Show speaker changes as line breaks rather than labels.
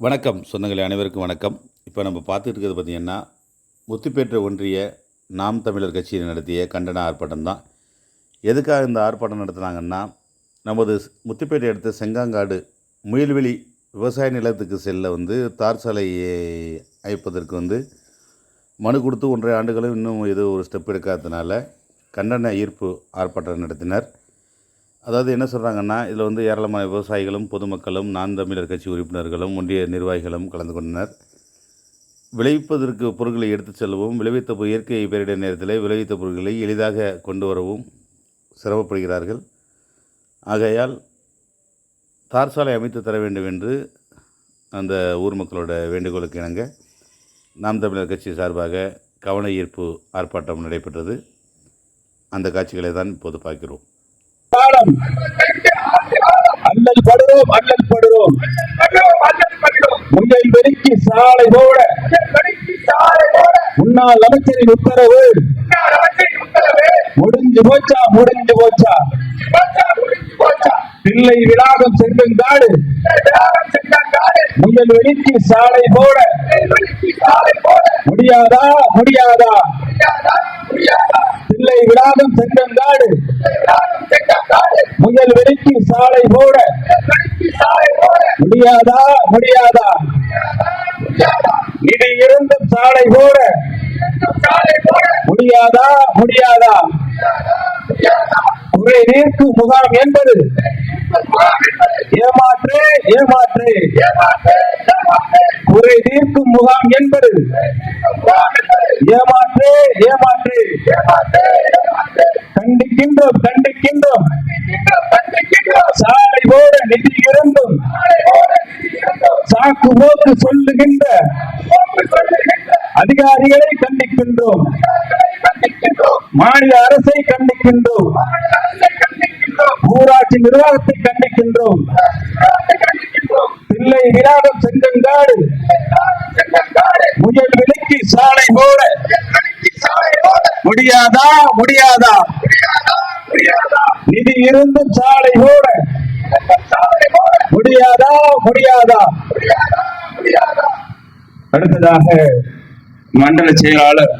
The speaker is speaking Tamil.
வணக்கம் சொந்தங்களே, அனைவருக்கும் வணக்கம். இப்போ நம்ம பார்த்துட்டு இருக்கிறது பார்த்திங்கன்னா, முத்துப்பேட்டை ஒன்றிய நாம் தமிழர் கட்சியில் நடத்திய கண்டன ஆர்ப்பாட்டம் தான். எதுக்காக இந்த ஆர்ப்பாட்டம் நடத்துனாங்கன்னா, நமது முத்துப்பேட்டை அடுத்த செங்காங்காடு முயல்வெளி விவசாய நிலத்துக்கு செல்ல தார் சாலை அமைப்பதற்கு மனு கொடுத்து 1.5 ஆண்டுகளும் இன்னும் ஏதோ ஒரு ஸ்டெப் எடுக்காததுனால கண்டன ஈர்ப்பு ஆர்ப்பாட்டம் நடத்தினர். அதாவது என்ன சொல்கிறாங்கன்னா, இதில் ஏராளமான விவசாயிகளும் பொதுமக்களும் நாம் தமிழர் கட்சி உறுப்பினர்களும் ஒன்றிய நிர்வாகிகளும் கலந்து கொண்டனர். விளைவிப்பதற்கு பொருட்களை எடுத்துச் செல்லவும், விளைவித்த இயற்கை பேரிடர் நேரத்தில் விளைவித்த பொருட்களை எளிதாக கொண்டு வரவும் சிரமப்படுகிறார்கள். ஆகையால் தார் சாலை அமைத்து தர வேண்டும் என்று அந்த ஊர் மக்களோட வேண்டுகோளுக்கு இணங்க நாம் தமிழர் கட்சி சார்பாக கவன ஈர்ப்பு ஆர்ப்பாட்டம் நடைபெற்றது. அந்த காட்சிகளை தான் இப்போது பார்க்கிறோம்.
அல்லல் படுறோம் முயல் வெறிக்கு சாலை போட முன்னாள் அமைச்சரின் உத்தரவு முடிஞ்சு போச்சா பிள்ளை விளாகம் செங்கங்காடு முயல் வெறிக்கு சாலை போட முடியாதா பிள்ளை விளாகம் செங்கங்காடு முயல் வெறிக்கு சாலை போட முடியாதா நிதி இருந்தும் சாலை போட முடியாதா குறை தீர்க்கும் முகாம் என்பது ஏமாற்று குறை தீர்க்கும் முகாம் என்பது ஏமாற்று கண்டிக்கின்றோம் சாலை போட நிதி இருந்தும் சாக்கு போக்கு சொல்லுகின்ற அதிகாரிகளை கண்டிக்கின்றோம். மாநில அரசை கண்டிக்கின்றோம். ஊராட்சி நிர்வாகத்தை கண்டிக்கின்றோம். பிள்ளை விளாகம் செங்கங்காடு முயல் விலைக்கு சாலை போட முடியாதா நிதி இருந்தும் சாலை போட முடியாதா அடுத்ததாக மண்டல செயலாளர்